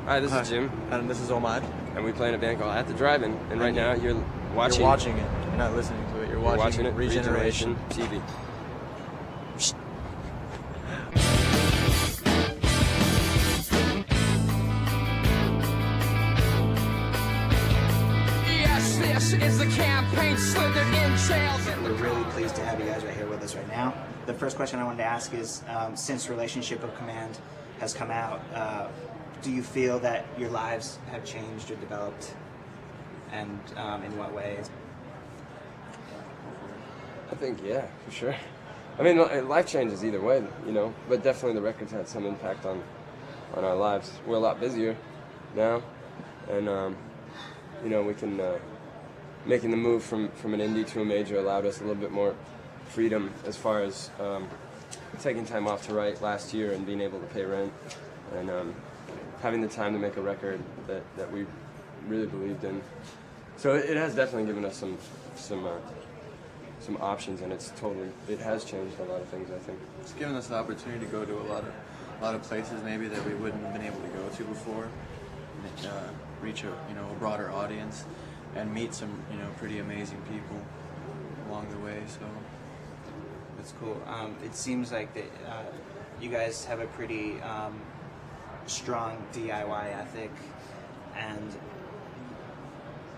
Hi, this is Jim. And this is Omar. And we play in a band called At the Drive-In. And right now you're watching... You're watching it. You're not listening to it. You're watching it. Regeneration TV. Yes, this is the campaign slithered in jails. We're really pleased to have you guys right here with us right now. The first question I wanted to ask is, since Relationship of Command has come out, do you feel that your lives have changed or developed, and in what ways? I think, yeah, for sure. I mean, life changes either way, you know, but definitely the record's had some impact on our lives. We're a lot busier now, and, you know, we can, making the move from an indie to a major allowed us a little bit more freedom as far as taking time off to write last year and being able to pay rent, and having the time to make a record that we really believed in. So it has definitely given us some options, and it has changed a lot of things, I think. It's given us the opportunity to go to a lot of places maybe that we wouldn't have been able to go to before, and reach a broader audience and meet some pretty amazing people along the way. So That's cool. It seems like that you guys have a pretty strong DIY ethic, and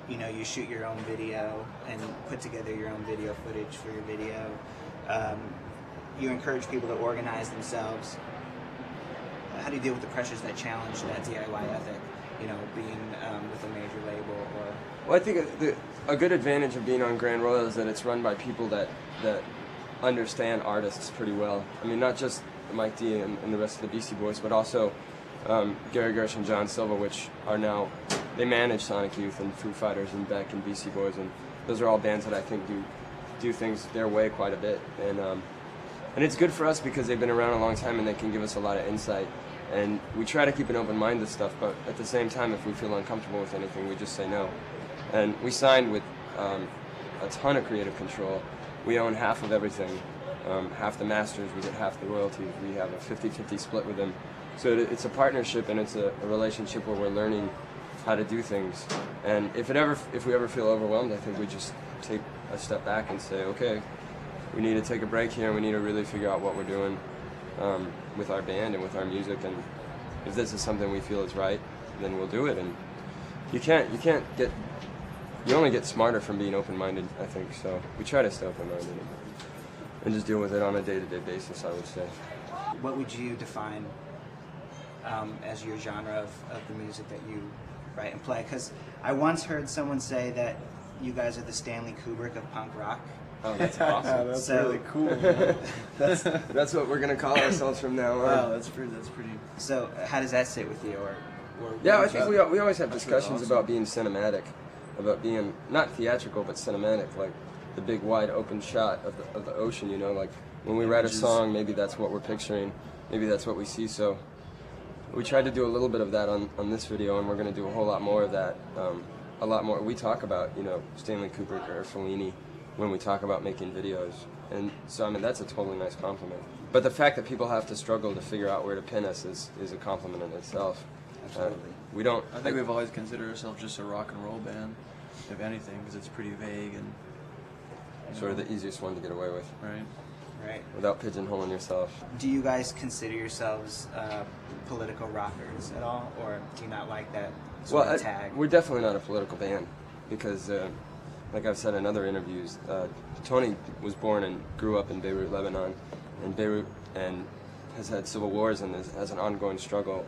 you shoot your own video and put together your own video footage for your video. You encourage people to organize themselves. How do you deal with the pressures that challenge that DIY ethic? Being with a major label or... Well, I think a good advantage of being on Grand Royal is that it's run by people that understand artists pretty well. I mean, not just Mike D and the rest of the Beastie Boys, but also Gary Gersh and John Silva, which are now, they manage Sonic Youth and Foo Fighters and Beck and Beastie Boys, and those are all bands that I think do things their way quite a bit. And it's good for us because they've been around a long time and they can give us a lot of insight. And we try to keep an open mind to stuff, but at the same time, if we feel uncomfortable with anything, we just say no. And we signed with a ton of creative control. We own half of everything, half the masters, we get half the royalties. We have a 50-50 split with them. So it's a partnership, and it's a relationship where we're learning how to do things. And if we ever feel overwhelmed, I think we just take a step back and say, okay, we need to take a break here, and we need to really figure out what we're doing with our band and with our music. And if this is something we feel is right, then we'll do it. And you only get smarter from being open-minded, I think. So we try to stay open-minded and just deal with it on a day-to-day basis, I would say. What would you define as your genre of the music that you write and play? Because I once heard someone say that you guys are the Stanley Kubrick of punk rock. Oh, that's awesome. That's really cool. That's what we're gonna call ourselves from now on. Wow, that's pretty. So how does that sit with you? Yeah, I think we always have discussions about being cinematic, about being not theatrical but cinematic, like the big wide open shot of the ocean. Like when we write a song, maybe that's what we're picturing, maybe that's what we see. So we tried to do a little bit of that on this video, and we're gonna do a whole lot more of that. A lot more. We talk about Stanley Kubrick or Fellini when we talk about making videos, and so I mean that's a totally nice compliment. But the fact that people have to struggle to figure out where to pin us is a compliment in itself. Absolutely. I think we've always considered ourselves just a rock and roll band, if anything, because it's pretty vague and sort of the easiest one to get away with. Right. Without pigeonholing yourself. Do you guys consider yourselves political rockers at all, or do you not like that sort of tag? We're definitely not a political band because, like I've said in other interviews, Tony was born and grew up in Beirut, Lebanon, and has had civil wars and has an ongoing struggle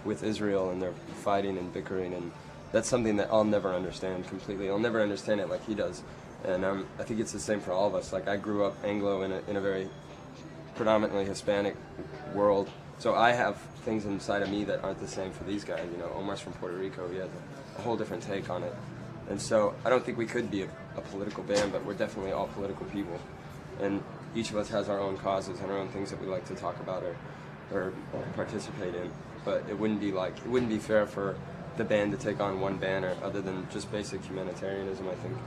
with Israel, and they're fighting and bickering, and that's something that I'll never understand completely. I'll never understand it like he does. And I think it's the same for all of us. Like I grew up Anglo in a very predominantly Hispanic world, so I have things inside of me that aren't the same for these guys. Omar's from Puerto Rico. He has a whole different take on it. And so I don't think we could be a political band, but we're definitely all political people. And each of us has our own causes and our own things that we like to talk about or participate in. But it wouldn't be fair for the band to take on one banner other than just basic humanitarianism, I think,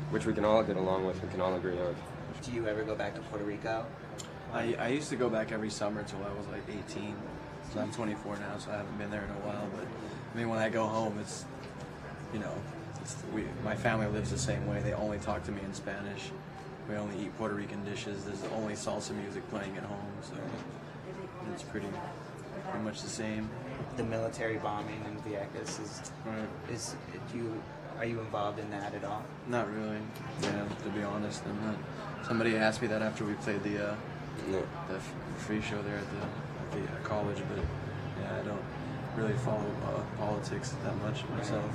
which we can all get along with, we can all agree on. Do you ever go back to Puerto Rico? I used to go back every summer till I was like 18. So I'm 24 now, so I haven't been there in a while. But I mean, when I go home, it's, you know, my family lives the same way. They only talk to me in Spanish. We only eat Puerto Rican dishes. There's only salsa music playing at home, so it's pretty much the same. The military bombing in Vieques are you involved in that at all? Not really. Yeah, to be honest, I'm not. Somebody asked me that after we played the free show there at the college, but yeah, I don't really follow politics that much myself.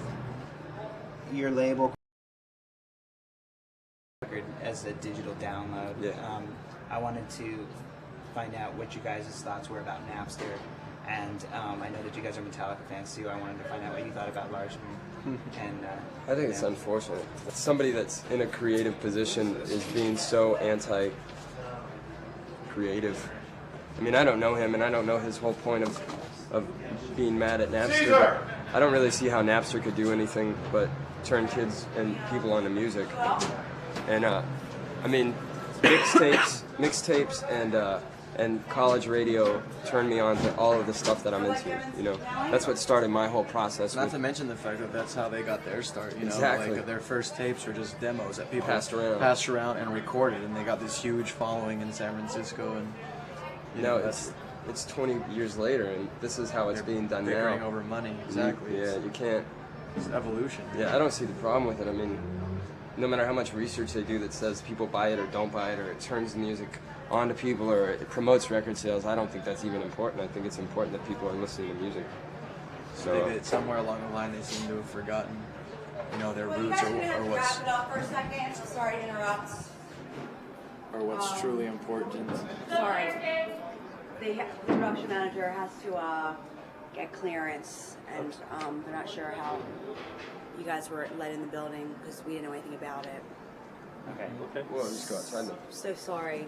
Your label as a digital download. Yeah. I wanted to find out what you guys' thoughts were about Napster, and I know that you guys are Metallica fans too. I wanted to find out what you thought about Larson. And I think it's unfortunate. Somebody that's in a creative position is being so anti-creative. I mean, I don't know him, and I don't know his whole point of being mad at Napster. But I don't really see how Napster could do anything but turn kids and people onto music. And I mean, mixtapes, and college radio turned me on to all of the stuff that I'm into. You know, that's what started my whole process. Not to mention the fact that that's how they got their start. You know, exactly. Like their first tapes were just demos that people passed around and recorded, and they got this huge following in San Francisco. And you know, it's 20 years later, and this is how it's being done now. Bickering over money, exactly. You can't. It's evolution. Yeah, I don't see the problem with it. I mean, no matter how much research they do that says people buy it or don't buy it, or it turns the music on to people, or it promotes record sales, I don't think that's even important. I think it's important that people are listening to music. So maybe somewhere along the line they seem to have forgotten, you know, their roots or what's. Wrap it up for a second. Sorry to interrupt. Or what's truly important. Sorry. The production manager has to get clearance, and they're not sure how you guys were let in the building because we didn't know anything about it. Okay. well, just go outside then. So sorry.